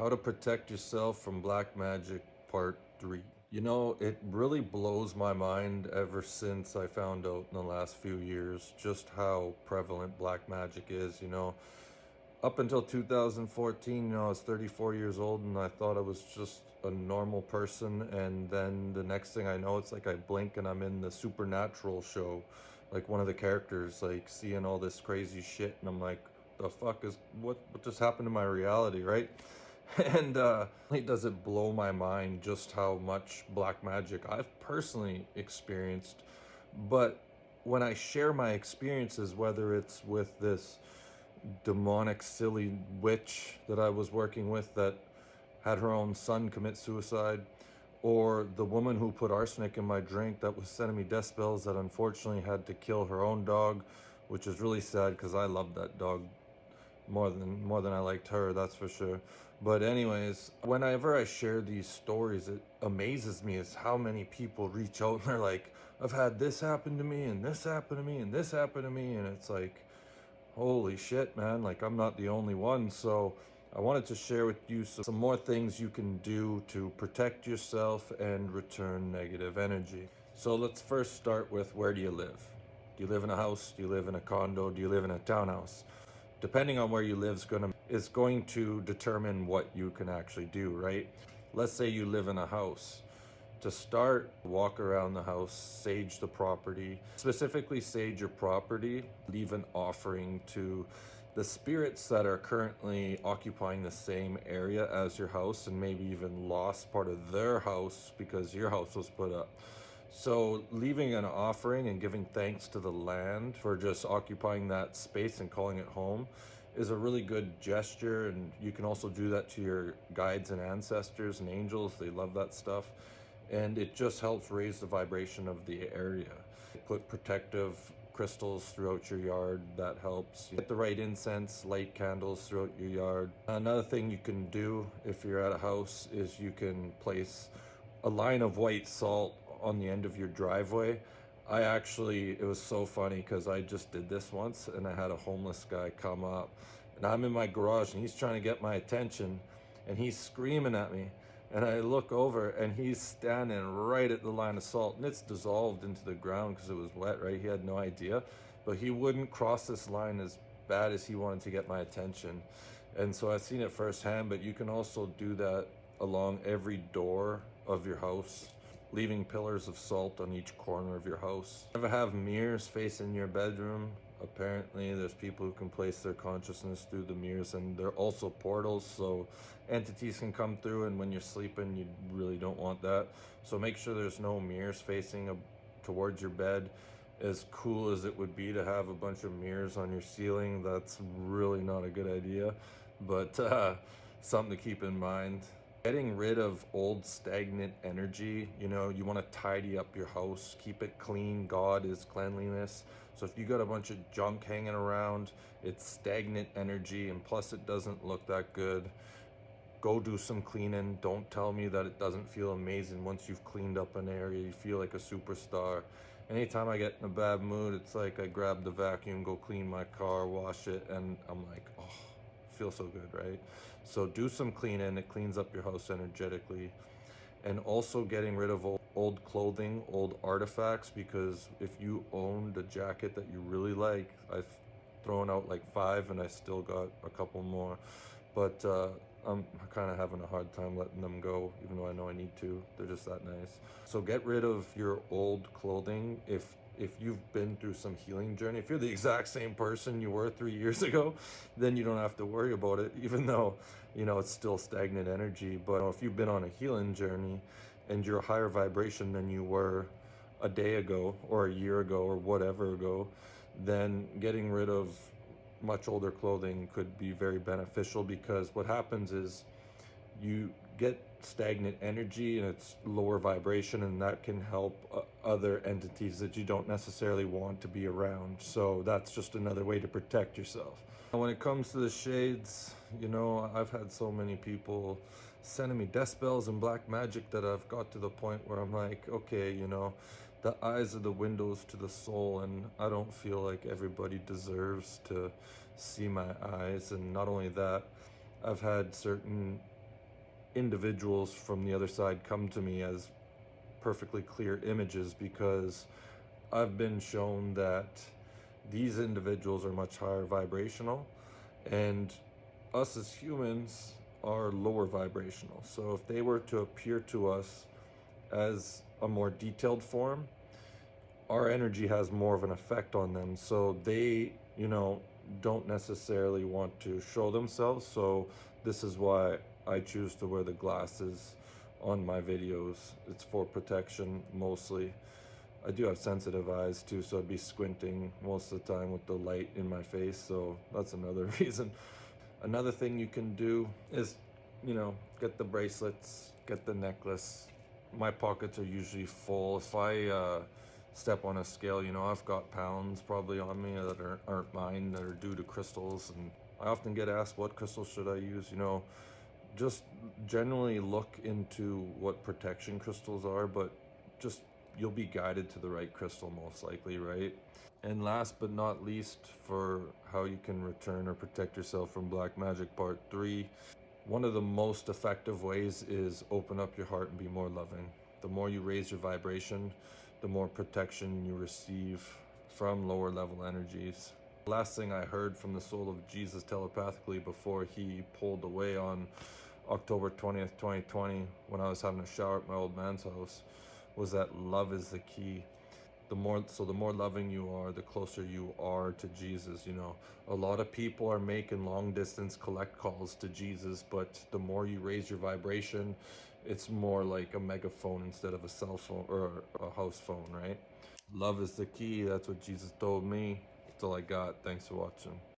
How to Protect Yourself from Black Magic Part 3. You know, it really blows my mind ever since I found out in the last few years just how prevalent black magic is. Up until 2014, I was 34 years old and I thought I was just a normal person. And then the next thing I know, it's like I blink and I'm in the Supernatural show, like one of the characters, like seeing all this crazy shit. And I'm like, the fuck is what just happened to my reality, right? And it does it blow my mind just how much black magic I've personally experienced. But when I share my experiences, whether it's with this demonic, silly witch that I was working with that had her own son commit suicide, or the woman who put arsenic in my drink that was sending me death spells that unfortunately had to kill her own dog, which is really sad because I loved that dog more than I liked her, that's for sure. But anyways, whenever I share these stories, it amazes me is how many people reach out and they're like, I've had this happen to me and this happen to me and this happened to me, and it's like, holy shit, man, like I'm not the only one. So I wanted to share with you some more things you can do to protect yourself and return negative energy. So let's first start with, where do you live? Do you live in a house? Do you live in a condo? Do you live in a townhouse? Depending on where you live is going to determine what you can actually do, right? Let's say you live in a house. To start, walk around the house, sage the property, specifically sage your property, leave an offering to the spirits that are currently occupying the same area as your house and maybe even lost part of their house because your house was put up. So leaving an offering and giving thanks to the land for just occupying that space and calling it home is a really good gesture. And you can also do that to your guides and ancestors and angels. They love that stuff. And it just helps raise the vibration of the area. Put protective crystals throughout your yard. That helps. Get the right incense, light candles throughout your yard. Another thing you can do if you're at a house is you can place a line of white salt on the end of your driveway. It was so funny because I just did this once and I had a homeless guy come up and I'm in my garage and he's trying to get my attention and he's screaming at me. And I look over and he's standing right at the line of salt and it's dissolved into the ground because it was wet, right? He had no idea, but he wouldn't cross this line as bad as he wanted to get my attention. And so I've seen it firsthand, but you can also do that along every door of your house, leaving pillars of salt on each corner of your house. Ever have mirrors facing your bedroom? Apparently there's people who can place their consciousness through the mirrors, and they're also portals, so entities can come through, and when you're sleeping you really don't want that. So make sure there's no mirrors facing towards your bed. As cool as it would be to have a bunch of mirrors on your ceiling, that's really not a good idea, but something to keep in mind. Getting rid of old stagnant energy. You want to tidy up your house, keep it clean. God is cleanliness. So if you got a bunch of junk hanging around, it's stagnant energy, and plus it doesn't look that good. Go do some cleaning. Don't tell me that it doesn't feel amazing once you've cleaned up an area. You feel like a superstar. Anytime I get in a bad mood, it's like I grab the vacuum, go clean my car, wash it, and I'm like, oh, feels so good, right? So do some cleaning. It cleans up your house energetically. And also getting rid of old clothing, old artifacts, because if you owned a jacket that you really like, I've thrown out like 5 and I still got a couple more, but I'm kind of having a hard time letting them go, even though I know I need to. They're just that nice. So get rid of your old clothing. If you've been through some healing journey, if you're the exact same person you were 3 years ago, then you don't have to worry about it, even though, it's still stagnant energy. But if you've been on a healing journey and you're a higher vibration than you were a day ago or a year ago or whatever ago, then getting rid of much older clothing could be very beneficial, because what happens is you get stagnant energy and it's lower vibration, and that can help other entities that you don't necessarily want to be around. So that's just another way to protect yourself. When it comes to the shades, I've had so many people sending me death spells and black magic that I've got to the point where I'm like, okay, the eyes are the windows to the soul, and I don't feel like everybody deserves to see my eyes. And not only that, I've had certain individuals from the other side come to me as perfectly clear images, because I've been shown that these individuals are much higher vibrational, and us as humans are lower vibrational. So if they were to appear to us as a more detailed form, our energy has more of an effect on them. So they, don't necessarily want to show themselves. So this is why I choose to wear the glasses on my videos. It's for protection mostly. I do have sensitive eyes too, so I'd be squinting most of the time with the light in my face. So that's another reason. Another thing you can do is, get the bracelets, get the necklace. My pockets are usually full. If I step on a scale, I've got pounds probably on me that aren't mine, that are due to crystals. And I often get asked, what crystals should I use? Just generally look into what protection crystals are, but just you'll be guided to the right crystal most likely, right? And last but not least, for how you can return or protect yourself from black magic part 3, one of the most effective ways is open up your heart and be more loving. The more you raise your vibration, the more protection you receive from lower level energies. The last thing I heard from the soul of Jesus telepathically before he pulled away on October 20th, 2020, when I was having a shower at my old man's house, was that love is the key. The more loving you are, the closer you are to Jesus. A lot of people are making long distance collect calls to Jesus, but the more you raise your vibration, it's more like a megaphone instead of a cell phone or a house phone, right? Love is the key. That's what Jesus told me. That's all I got. Thanks for watching.